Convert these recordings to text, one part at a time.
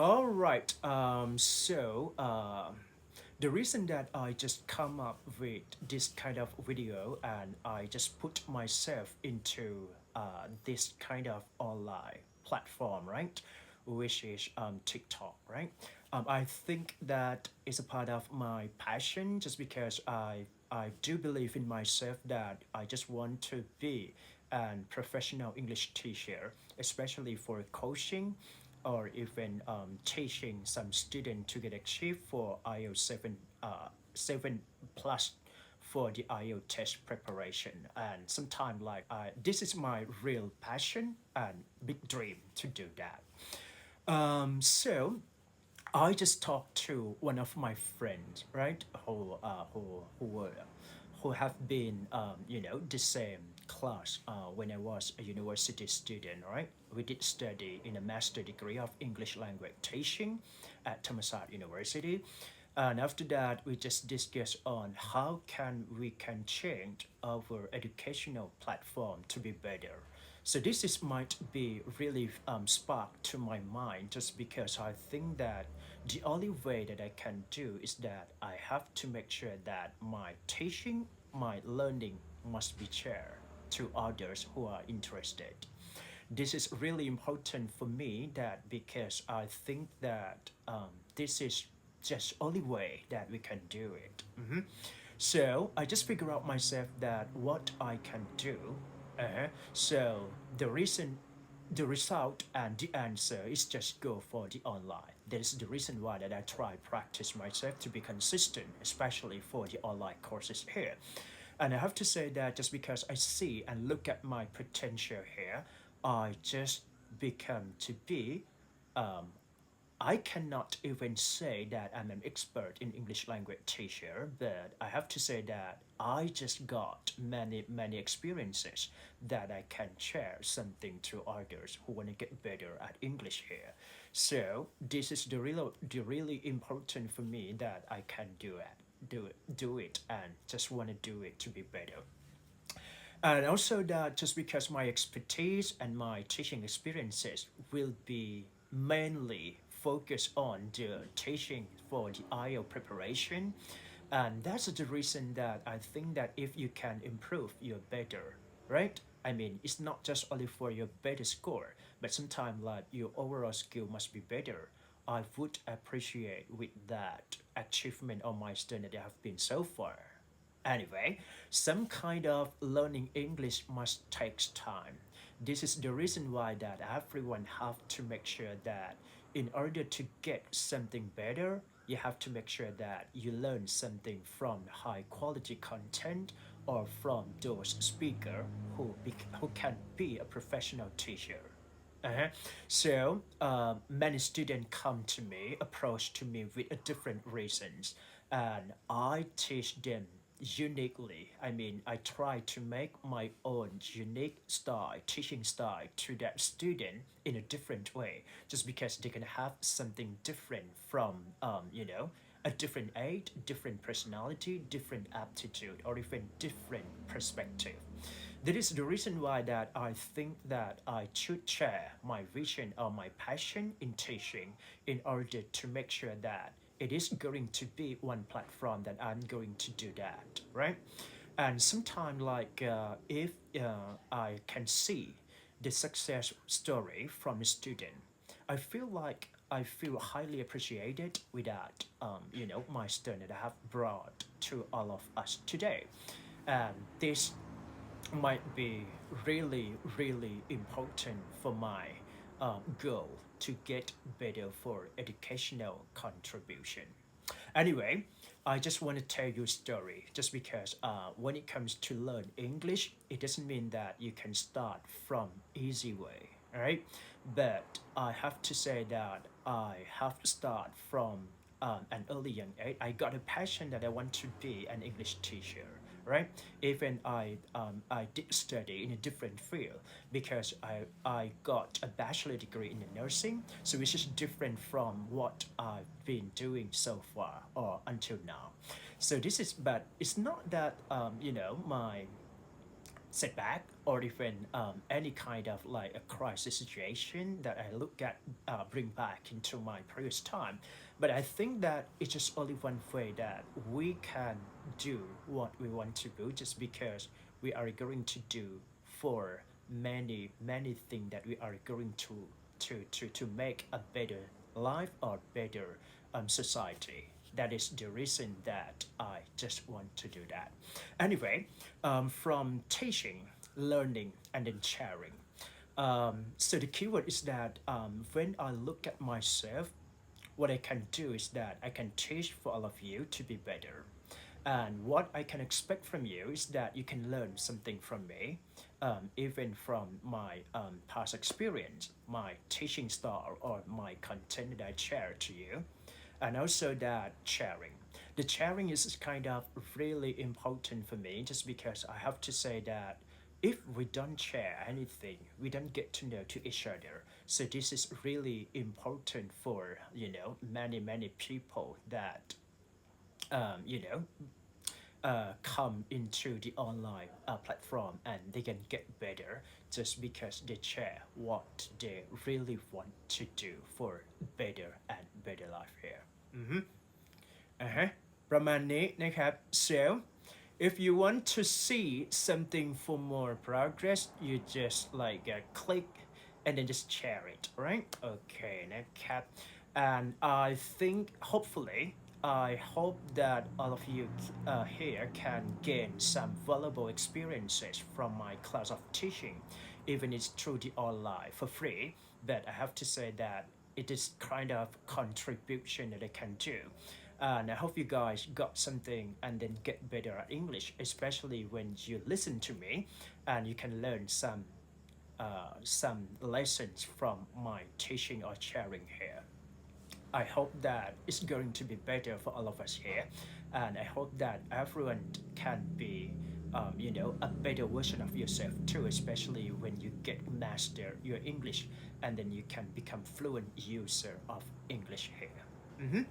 All right. The reason that I just come up with this kind of video and I just put myself into this kind of online platform, right? Which is TikTok, right? I think that is a part of my passion just because I do believe in myself that I just want to be a professional English teacher, especially for coaching or even teaching some student to get achieved for IELTS 7 plus for the IELTS test preparation. And sometimes like this is my real passion and big dream to do that. So I just talked to one of my friends, right, who have been, the same class when I was a university student, right? We did study in a master degree of English language teaching at Thammasat University. And after that, we just discussed on how can change our educational platform to be better. So this is might be really sparked to my mind just because I think that the only way that I can do is that I have to make sure that my teaching, my learning must be shared to others who are interested. This is really important for me that because I think that this is just only way that we can do it. So I just figure out myself that what I can do. So the reason, the result and the answer is just go for the online. That is the reason why that I try practice myself to be consistent, especially for the online courses here. And I have to say that just because I see and look at my potential here, I just become to be um, I cannot even say that I'm an expert in English language teacher, but I have to say that I just got many experiences that I can share something to others who want to get better at English here. So this is the really important for me that I can do it, and just want to do it to be better. And also that just because my expertise and my teaching experiences will be mainly focused on the teaching for the IELTS preparation. And that's the reason that I think that if you can improve, you're better, right? I mean, it's not just only for your better score, but sometimes like your overall skill must be better. I would appreciate with that achievement or milestone that I have been so far. Anyway, some kind of learning English must takes time. This is the reason why that everyone have to make sure that in order to get something better, you have to make sure that you learn something from high quality content or from those speaker who can be a professional teacher. Uh-huh. So many students come to me, approach to me with a different reasons, and I teach them uniquely. I mean, I try to make my own unique style, teaching style to that student in a different way, just because they can have something different from, a different age, different personality, different aptitude, or even different perspective. That is the reason why that I think that I should share my vision or my passion in teaching in order to make sure that it is going to be one platform that I'm going to do that, right? And sometimes like if I can see the success story from a student, I feel highly appreciated with that, milestone that I have brought to all of us today. And this might be really important for my goal to get better for educational contribution. Anyway, I just want to tell you a story just because when it comes to learn English, it doesn't mean that you can start from easy way, right? But I have to say that I have to start from an early young age. I got a passion that I want to be an English teacher, right? Even I did study in a different field because I got a bachelor degree in nursing, so which is different from what I've been doing so far or until now. So this is, but it's not that my setback or even any kind of like a crisis situation that I look at bring back into my previous time. But I think that it's just only one way that we can do what we want to do, just because we are going to do for many things that we are going to make a better life or better society. That is the reason that I just want to do that. Anyway, from teaching, learning, and then sharing. So the keyword is that when I look at myself, what I can do is that I can teach for all of you to be better. And what I can expect from you is that you can learn something from me, even from my past experience, my teaching style, or my content that I share to you. And also that sharing. The sharing is kind of really important for me, just because I have to say that if we don't share anything, we don't get to know to each other. So this is really important for many people that you know come into the online platform, and they can get better just because they share what they really want to do for better and better life here. Mm-hmm. Uh-huh. ประมาณนี้นะครับ so if you want to see something for more progress, you just like click and then just share it, right? Okay นะครับ and I think hopefully I hope that all of you here can gain some valuable experiences from my class of teaching, even it's through the online for free. But I have to say that it is kind of contribution that I can do. And I hope you guys got something and then get better at English, especially when you listen to me, and you can learn some lessons from my teaching or sharing here. I hope that it's going to be better for all of us here, and I hope that everyone can be, a better version of yourself too, especially when you get master your English, and then you can become fluent user of English here. Mhm.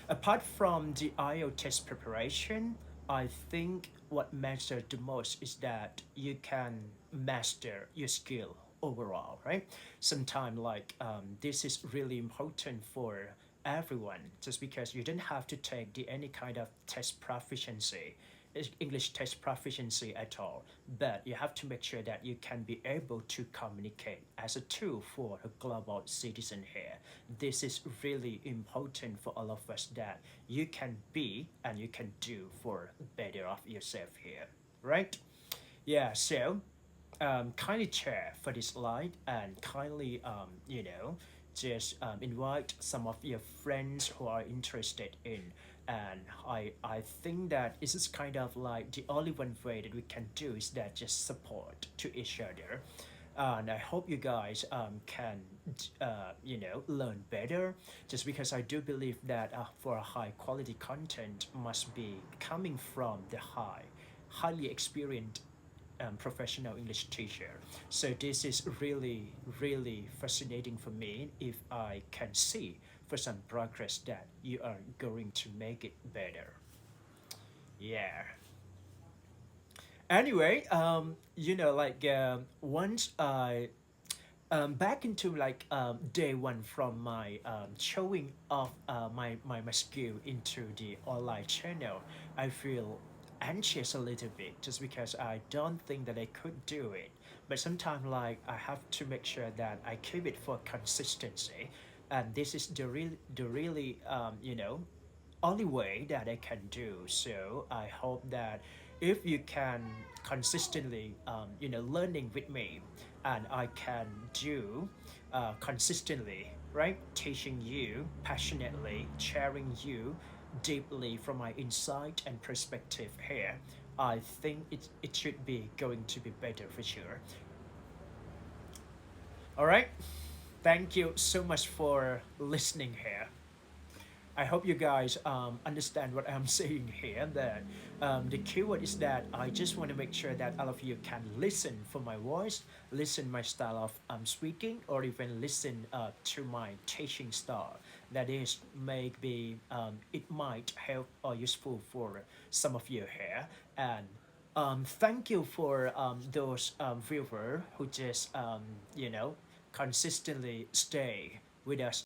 Apart from the IELTS test preparation, I think what matters the most is that you can master your skill overall, right? Sometimes like this is really important for everyone, just because you don't have to take any kind of test proficiency, English test proficiency at all, but you have to make sure that you can be able to communicate as a tool for a global citizen here. This is really important for all of us, that you can be and you can do for better of yourself here, right? Yeah, so kindly share for this slide, and kindly just invite some of your friends who are interested in. And I think that this is kind of like the only one way that we can do is that just support to each other. And I hope you guys can learn better, just because I do believe that for a high quality content must be coming from the highly experienced professional English teacher. So this is really fascinating for me if I can see for some progress that you are going to make it better. Yeah. Anyway, once I back into like day one from my showing off my skill into the online channel, I feel anxious a little bit, just because I don't think that I could do it. But sometimes like I have to make sure that I keep it for consistency, and this is the really only way that I can do. So I hope that if you can consistently, learning with me, and I can do consistently, right? Teaching you passionately, sharing you deeply from my insight and perspective here. I think it should be going to be better for sure. All right. Thank you so much for listening here. I hope you guys understand what I'm saying here. That the keyword is that I just want to make sure that all of you can listen for my voice, listen my style of speaking, or even listen to my teaching style. That is, maybe it might help or useful for some of you here. And Thank you for those viewers who just consistently stay with us